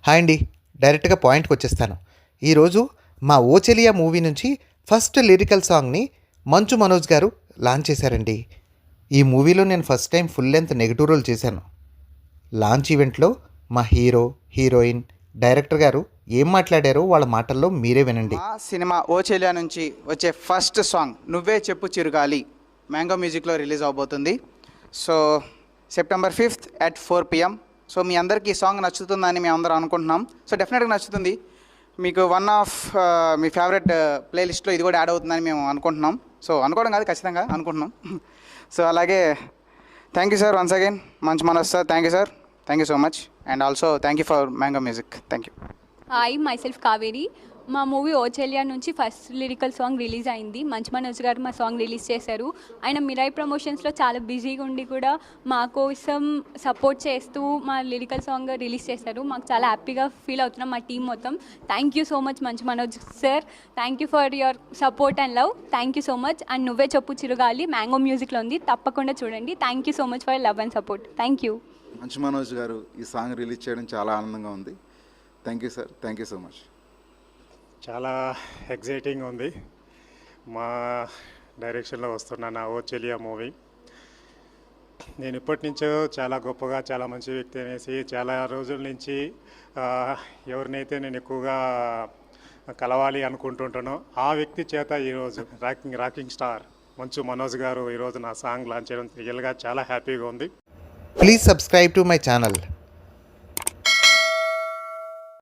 Hi అండి. డైరెక్ట్‌గా పాయింట్‌కి వచ్చేస్తాను. ఈరోజు మా 'ఓ చెలియా' మూవీ నుంచి ఫస్ట్ లిరికల్ సాంగ్‌ని మంచు మనోజ్ గారు లాంచ్ చేశారండి. ఈ మూవీలో నేను first time full length negative role చేశాను. లాంచ్ ఈవెంట్‌లో మా హీరో, హీరోయిన్, డైరెక్టర్ గారు ఏం మాట్లాడారో వాళ్ళ మాటల్లో మీరే వినండి. మా సినిమా ఓ చెలియా నుంచి వచ్చే ఫస్ట్ సాంగ్ నువ్వే చెప్పు చిరుగాలి మ్యాంగో మ్యూజిక్లో రిలీజ్ అవబోతుంది. So September 5th at 4 PM. సో మీ అందరికీ ఈ సాంగ్ నచ్చుతుందని మేము అందరం అనుకుంటున్నాం. సో డెఫినెట్గా నచ్చుతుంది. మీకు వన్ ఆఫ్ మీ ఫేవరెట్ ప్లేలిస్ట్లో ఇది కూడా యాడ్ అవుతుందని మేము అనుకుంటున్నాం. సో అనుకోవడం కాదు, ఖచ్చితంగా అనుకుంటున్నాం. సో అలాగే thank you sir, once again మంచి Manoj sir, thank you sir, thank you so much. And also thank you for Mango Music. Thank you. Hi, myself Kaveri. మా మూవీ ఓ చెలియా నుంచి ఫస్ట్ లిరికల్ సాంగ్ రిలీజ్ అయింది. మంచు మనోజ్ గారు మా song release చేశారు. ఆయన మిరాయి ప్రమోషన్స్లో చాలా బిజీగా ఉండి కూడా మా కోసం సపోర్ట్ చేస్తూ మా లిరికల్ సాంగ్ రిలీజ్ చేశారు. మాకు చాలా హ్యాపీగా ఫీల్ అవుతున్నాం మా టీం మొత్తం. Thank you so much Manchu Manoj sir. Thank you for your support and love. Thank you so much. And నువ్వే చెప్పు చిరుగాలి మ్యాంగో మ్యూజిక్లో ఉంది, తప్పకుండా చూడండి. Thank you so much for love and support. Thank you. Manchu Manoj గారు ఈ సాంగ్ రిలీజ్ చేయడం చాలా ఆనందంగా ఉంది. Thank you sir, thank you so much. చాలా ఎగ్జైటింగ్ ఉంది. మా డైరెక్షన్లో వస్తున్న నా ఓ చెలియా మూవీ నేను ఇప్పటి నుంచో చాలా గొప్పగా, చాలా మంచి వ్యక్తి అనేసి చాలా రోజుల నుంచి ఎవరినైతే నేను ఎక్కువగా కలవాలి అనుకుంటుంటానో ఆ వ్యక్తి చేత ఈరోజు రాకింగ్ స్టార్ మంచు మనోజ్ గారు ఈరోజు నా సాంగ్ లాంచ్ చేయడం రియల్గా చాలా హ్యాపీగా ఉంది. Please subscribe to my channel.